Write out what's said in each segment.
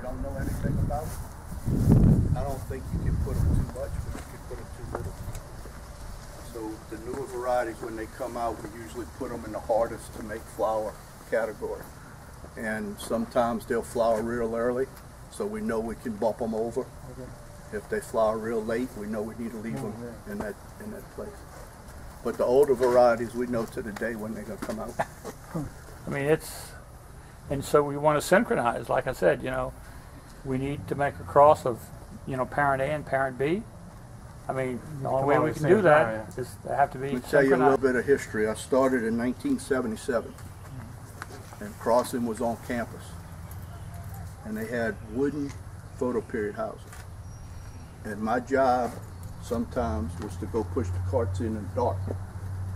don't know anything about. I don't think you can put them too much, but you can put them too little. So the newer varieties, when they come out, we usually put them in the hardest to make flower category. And sometimes they'll flower real early, so we know we can bump them over. Okay. If they flower real late, we know we need to leave them in that place. But the older varieties, we know to the day when they're going to come out. I mean, and so we want to synchronize. Like I said, we need to make a cross of, parent A and parent B. I mean, the only way we can do that is they have to be synchronized. Let me tell you a little bit of history. I started in 1977, and crossing was on campus. And they had wooden photoperiod houses. And my job sometimes was to go push the carts in the dark.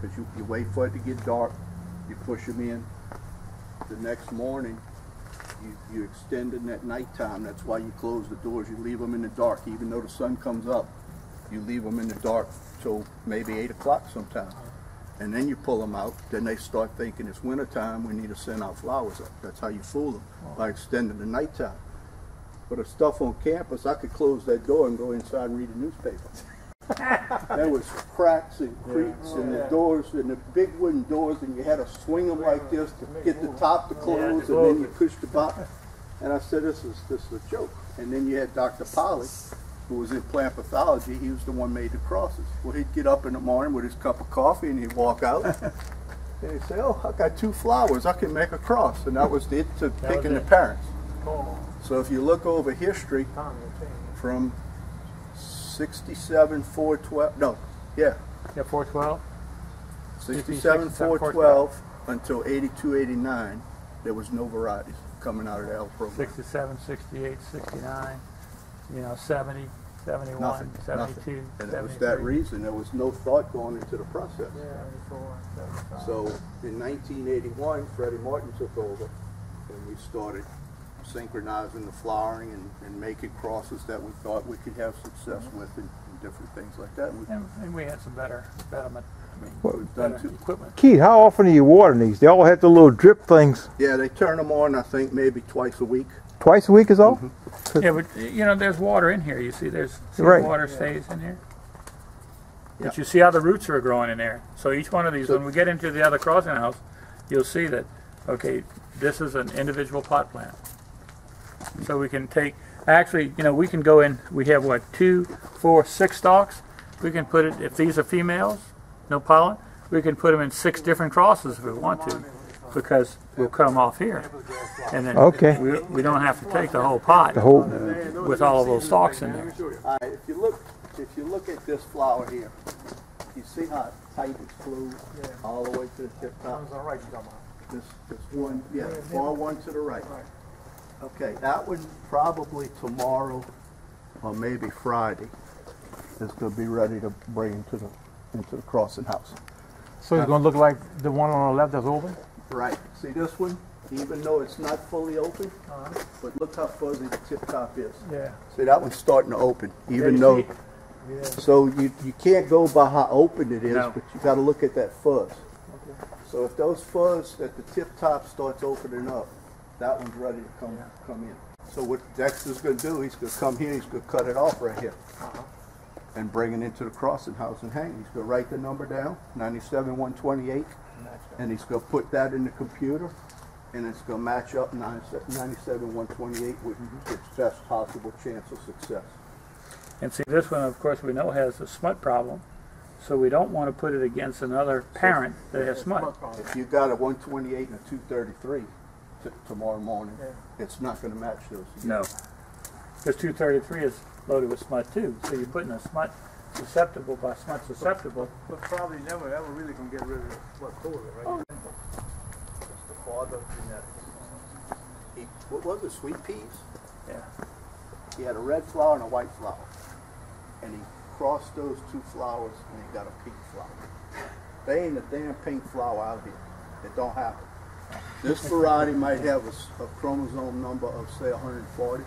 Because you wait for it to get dark, you push them in. The next morning, you extend it at nighttime. That's why you close the doors. You leave them in the dark. Even though the sun comes up, you leave them in the dark till maybe 8 o'clock sometimes. And then you pull them out. Then they start thinking it's wintertime, we need to send our flowers up. That's how you fool them, by extending the nighttime. For the stuff on campus, I could close that door and go inside and read the newspaper. There was cracks and creaks in the doors, and the big wooden doors, and you had to swing them like this to get the top to close, and then you push the bottom. And I said, this is a joke. And then you had Dr. Poly, who was in plant pathology. He was the one who made the crosses. Well, he'd get up in the morning with his cup of coffee, and he'd walk out, and he'd say, oh, I got 2 flowers, I can make a cross. And that was it to picking the parents. So if you look over history, from 67, 412, no, yeah. Yeah, 412? 67, 412 until 82, 89, there was no varieties coming out of the L program. 67, 68, 69, 70, 71, nothing, 72, nothing. And it was 73. that reason. There was no thought going into the process. Yeah, 74, 75. So in 1981, Freddie Martin took over, and we started synchronizing the flowering and making crosses that we thought we could have success with and different things like that. And we had some better betterment. Better equipment. Keith, how often are you watering these? They all have the little drip things. Yeah, they turn them on, I think, maybe twice a week. Twice a week is all? Mm-hmm. Yeah, but there's water in here. You see, right. Water stays in here. Yeah. But you see how the roots are growing in there. So each one of these, when we get into the other crossing house, you'll see that, okay, this is an individual pot plant. So we can take, actually, we can go in, we have what, 2, 4, 6 stalks. We can put it, if these are females, no pollen, we can put them in 6 different crosses if we want to, because we'll cut them off here. And then we don't have to take the whole pot with all of those stalks in there. All right, if you look at this flower here, you see how tight it's glued all the way to the tip top? This one, far one to the right. Okay, that one probably tomorrow or maybe Friday is going to be ready to bring into the crossing house. So it's going to look like the one on the left that's open? Right. See this one? Even though it's not fully open, but look how fuzzy the tip top is. Yeah. See, that one's starting to open, even though. Yeah. So you can't go by how open it is, but you got to look at that fuzz. Okay. So if those fuzz at the tip top starts opening up, that one's ready to come in. So what Dexter's going to do, he's going to come here, he's going to cut it off right here. And bring it into the crossing house and hang. He's going to write the number down, 97128, and he's going to put that in the computer, and it's going to match up 97128 with its best possible chance of success. And see, this one, of course, we know has a smut problem, so we don't want to put it against another parent that has smut. If you got a 128 and a 233 tomorrow morning, it's not going to match those. No, because 233 is loaded with smut too, so you're putting a smut susceptible by smut susceptible. But probably never ever really can get rid of what's cool, right? Oh. It's the father genetics. What was it, sweet peas? Yeah. He had a red flower and a white flower. And he crossed those 2 flowers and he got a pink flower. There ain't a damn pink flower out here. It don't happen. This variety might have a chromosome number of, say, 140.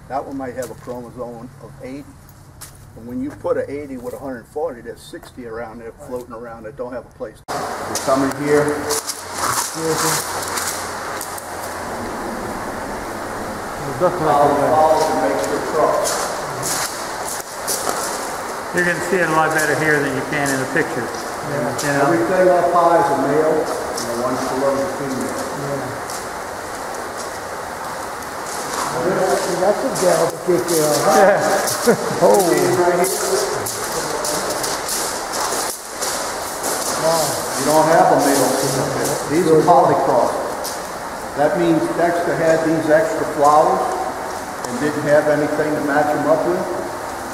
That one might have a chromosome of 80. And when you put an 80 with 140, there's 60 around there floating around that don't have a place. You come in here. follows and makes their trucks. You're going to see it a lot better here than you can in the picture. You know? Everything up high is a male, and the ones below is a female. That's a gal to kick you out. Oh, You don't have a male. These are polycrossing. That means Dexter had these extra flowers and didn't have anything to match them up with.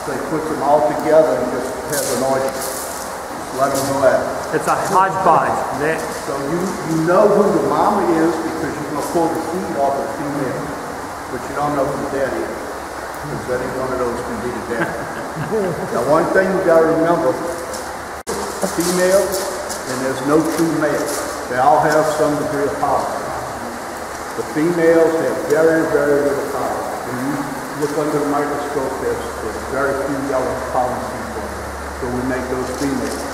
So he puts them all together and just has an orchard. Just let them go at it. It's a hodgepodge. So you know who the mama is because you're going to pull the seed off the female. But you don't know who the daddy is. Because any one of those can be the daddy. Now one thing you got to remember, females, and there's no true male. They all have some degree of power. The females have very, very little power. When you look under the microscope, there's very few yellow pollen seeds on them. So we make those females.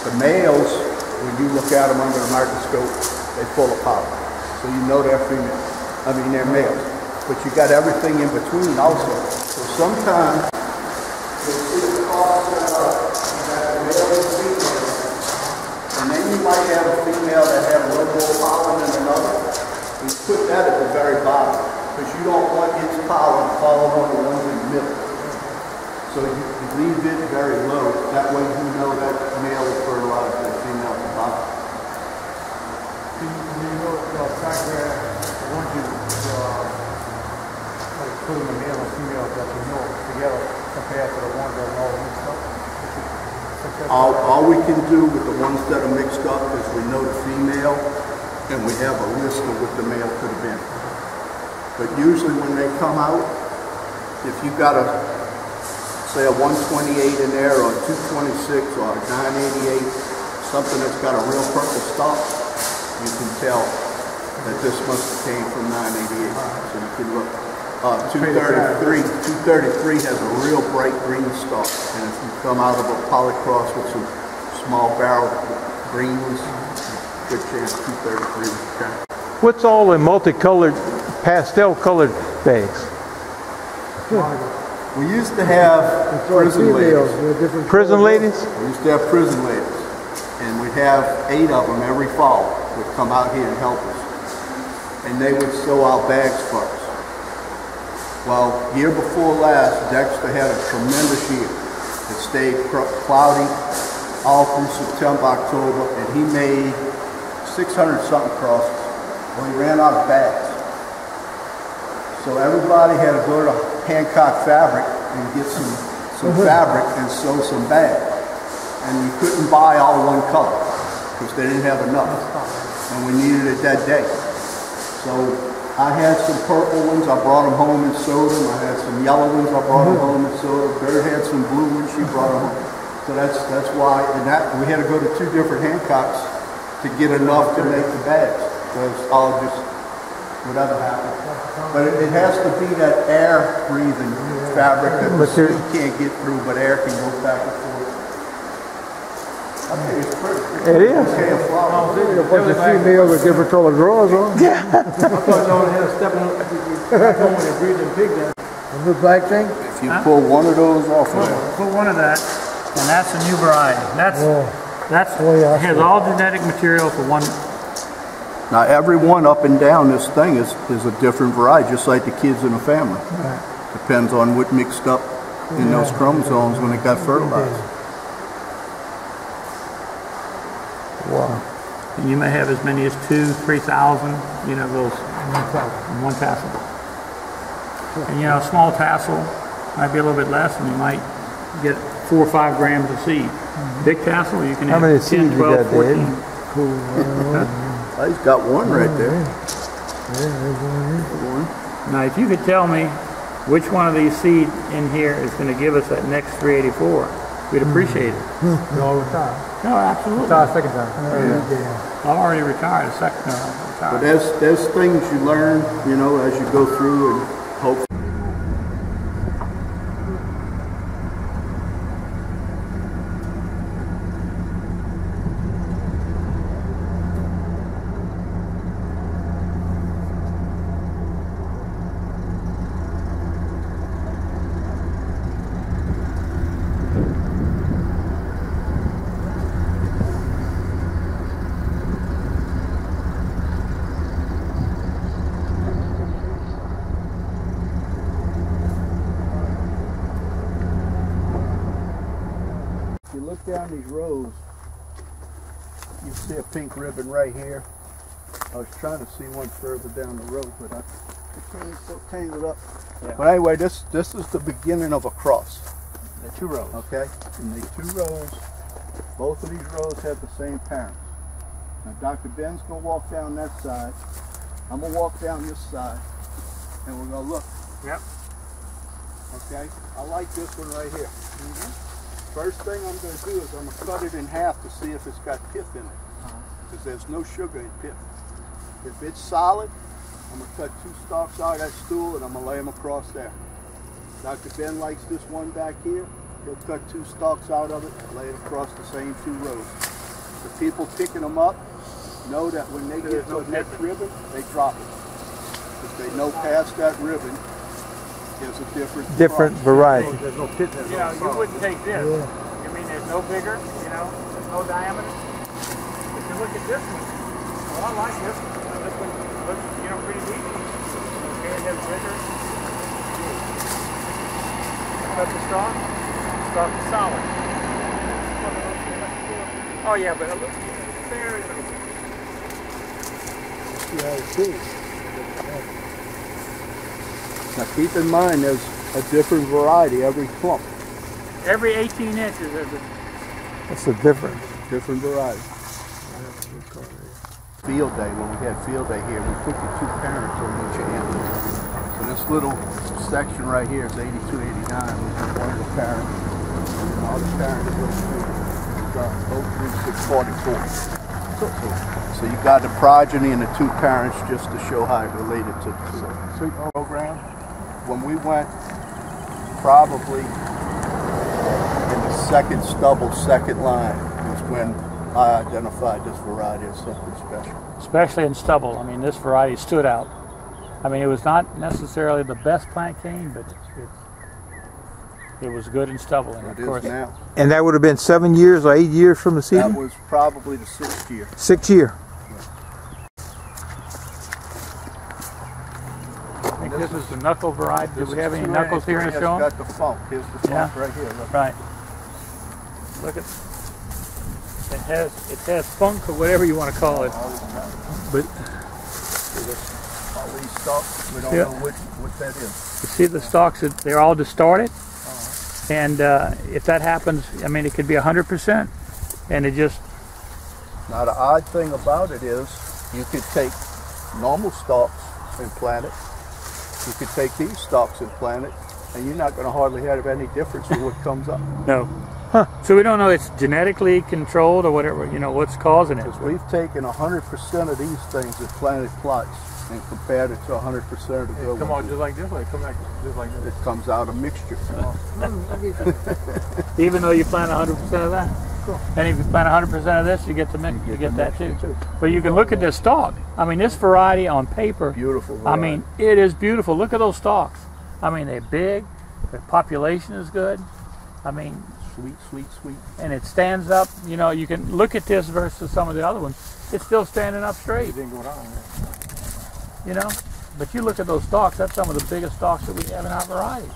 The males, when you look at them under the microscope, they're full of power. So you know they're females. I mean, they're males. But you got everything in between also. So sometimes you'll see the cross set up. You got the male and female. And then you might have a female that has a little more pollen than another. We put that at the very bottom because you don't want its pollen falling on the ones in the middle. So you leave it very low. That way you know that male is fertilized and female at the bottom. Do you know the fact that once you like putting the male and female that you know together compared to the ones that are all mixed up? All we can do with the ones that are mixed up is we know the female and we have a list of what the male could have been. But usually when they come out, if you got a, say a 128 in there or a 226 or a 988, something that's got a real purple stalk, you can tell that this must have came from 988. So you can look. 233 has a real bright green stalk, and if you come out of a polycross with some small barrel greens, good chance 233 was okay. what's all the multicolored, pastel-colored bags? We used to have prison ladies. Prison ladies? We used to have prison ladies, and we'd have 8 of them every fall would come out here and help us, and they would sew our bags for us. Well, year before last, Dexter had a tremendous year. It stayed cloudy all through September, October, and he made 600-something crosses. Well, he ran out of bags. So everybody had to go to Hancock Fabric and get some fabric and sew some bags. And you couldn't buy all one color because they didn't have enough. And we needed it that day. So I had some purple ones, I brought them home and sewed them. I had some yellow ones, I brought them home and sewed them. Bird had some blue ones, she brought them home. So that's why, and that we had to go to 2 different Hancocks to get enough to make the bags. Because all just, whatever happened. But it has to be that air breathing fabric that the seed can't get through, but air can go back and forth. I think it's pretty. It is. Okay, a flower. A bunch of females with different colored drawers on. I thought y'all had a step on when they breed them pig then. The new black thing? If you pull one of those off of there. Put one of that, and that's a new variety. That's yeah. has all genetic material for one. Now every one up and down this thing is a different variety, just like the kids in a family. Depends on what mixed up in those chromosomes when it got fertilized. Wow. And you may have as many as 2,000-3,000, you know, those in one tassel. And you know, a small tassel might be a little bit less, and you might get 4 or 5 grams of seed. Big tassel, you can How have many 10, seeds 12, you got 14. there? Oh, he's got one right there. Now, if you could tell me which one of these seeds in here is going to give us that next 384, we'd appreciate it. All the time. No, absolutely. Retired second time. I'm already retired. Second time. But there's things you learn, you know, as you go through, and hopefully. look down these rows, you see a pink ribbon right here. I was trying to see one further down the road, but I can't so tangled up. Yeah. But anyway, this is the beginning of a cross. The 2 rows. Okay, and the 2 rows, both of these rows have the same parents. Now Dr. Ben's gonna walk down that side. I'm gonna walk down this side, and we're gonna look. Yep. Okay, I like this one right here. First thing I'm gonna do is I'm gonna cut it in half to see if it's got pith in it, because there's no sugar in pith. If it's solid, I'm gonna cut 2 stalks out of that stool and I'm gonna lay them across there. Dr. Ben likes this one back here. He'll cut 2 stalks out of it and lay it across the same 2 rows. The people picking them up know that when they get to the next ribbon, they drop it. If they know past that ribbon, there's a different variety. There's no pit there. You know, you wouldn't take this. I mean, there's no bigger, you know, there's no diameter. If you look at this one, well, I like this one. This one looks, you know, pretty decent. Okay, it has bigger. Cut the stalk. Stalk is solid. Oh yeah, but it looks very little. Now keep in mind there's a different variety every clump. Every 18 inches there's a That's the difference. Different variety. Field day, when we had field day here, we put the 2 parents on each end. So this little section right here is 82, 89. We put one of the parents, and the other parent is both 36, 44. So you got the progeny and the 2 parents just to show how it related to the program. When we went probably in the second stubble, second line, was when I identified this variety as something special. especially in stubble. I mean, this variety stood out. I mean, it was not necessarily the best plant cane, but it was good in stubble. And It of course, is now. And that would have been 7 years or 8 years from the That seeding? was probably the 6th year. 6 year. I think this is the knuckle variety. Do we have any knuckles here to It's show 'em? got the funk. Here's the funk Yeah. right here. Look. Right. Look at it has funk or whatever you want to call it. But All these stalks, we don't Yeah. know what that is. you see the stalks, they're all distorted. And if that happens, I mean, it could be 100%. And it just, Now the odd thing about it is you could take normal stalks and plant it. You could take these stalks and plant it, and you're not going to hardly have any difference in what comes up. no. So we don't know it's genetically controlled or whatever, you know, what's causing it. Because we've taken 100% of these things and planted plots and compared it to 100% of the good Come ones. on, just like this, like come back, just like this. It comes out a mixture. Even though you plant 100% of that. And if you plant 100% of this, you get the mix, you get that too. But you can look at this stalk. I mean, this variety on paper, Beautiful I variety. mean, it is beautiful. Look at those stalks. I mean, they're big. The population is good. I mean, Sweet, sweet, sweet. and it stands up. You know, you can look at this versus some of the other ones. It's still standing up straight. It didn't go down there. You know, but you look at those stalks. That's some of the biggest stalks that we have in our varieties.